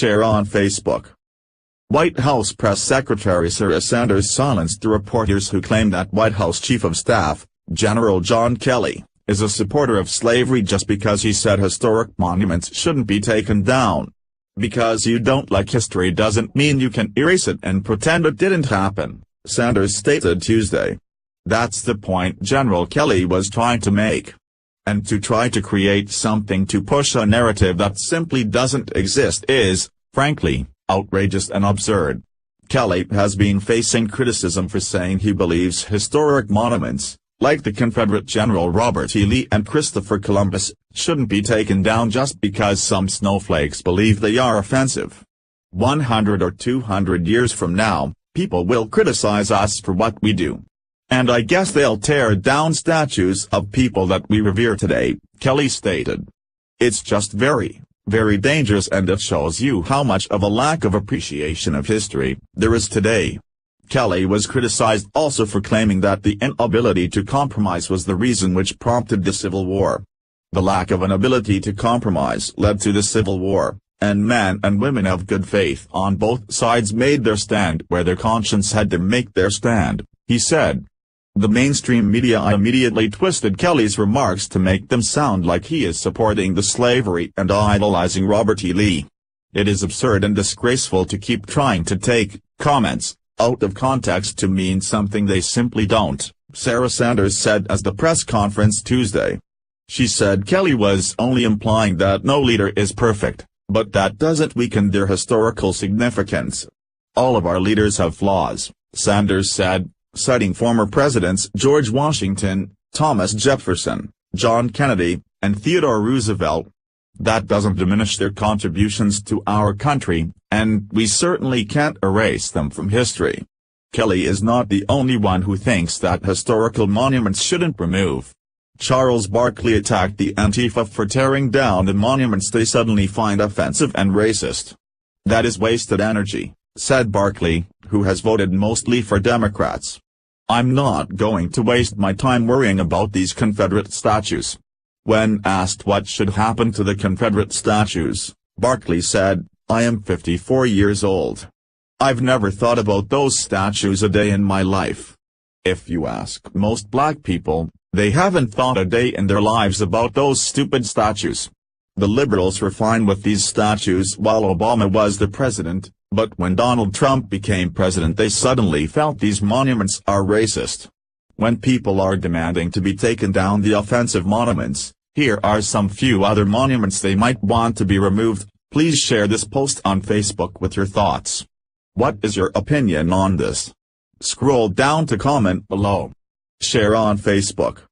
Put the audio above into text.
Share on Facebook. White House Press Secretary Sarah Sanders silenced the reporters who claim that White House Chief of Staff, General John Kelly, is a supporter of slavery just because he said historic monuments shouldn't be taken down. Because you don't like history doesn't mean you can erase it and pretend it didn't happen, Sanders stated Tuesday. That's the point General Kelly was trying to make. And to try to create something to push a narrative that simply doesn't exist is, frankly, outrageous and absurd. Kelly has been facing criticism for saying he believes historic monuments, like the Confederate General Robert E. Lee and Christopher Columbus, shouldn't be taken down just because some snowflakes believe they are offensive. 100 or 200 years from now, people will criticize us for what we do. And I guess they'll tear down statues of people that we revere today, Kelly stated. It's just very, very dangerous, and it shows you how much of a lack of appreciation of history there is today. Kelly was criticized also for claiming that the inability to compromise was the reason which prompted the Civil War. The lack of an ability to compromise led to the Civil War, and men and women of good faith on both sides made their stand where their conscience had them make their stand, he said. The mainstream media immediately twisted Kelly's remarks to make them sound like he is supporting the slavery and idolizing Robert E. Lee. It is absurd and disgraceful to keep trying to take comments out of context to mean something they simply don't, Sarah Sanders said at the press conference Tuesday. She said Kelly was only implying that no leader is perfect, but that doesn't weaken their historical significance. All of our leaders have flaws, Sanders said, citing former presidents George Washington, Thomas Jefferson, John Kennedy, and Theodore Roosevelt. That doesn't diminish their contributions to our country, and we certainly can't erase them from history. Kelly is not the only one who thinks that historical monuments shouldn't remove. Charles Barkley attacked the Antifa for tearing down the monuments they suddenly find offensive and racist. That is wasted energy, said Barkley, who has voted mostly for Democrats. I'm not going to waste my time worrying about these Confederate statues. When asked what should happen to the Confederate statues, Barkley said, I am 54 years old. I've never thought about those statues a day in my life. If you ask most black people, they haven't thought a day in their lives about those stupid statues. The liberals were fine with these statues while Obama was the president, but when Donald Trump became president they suddenly felt these monuments are racist. When people are demanding to be taken down the offensive monuments, here are some few other monuments they might want to be removed. Please share this post on Facebook with your thoughts. What is your opinion on this? Scroll down to comment below. Share on Facebook.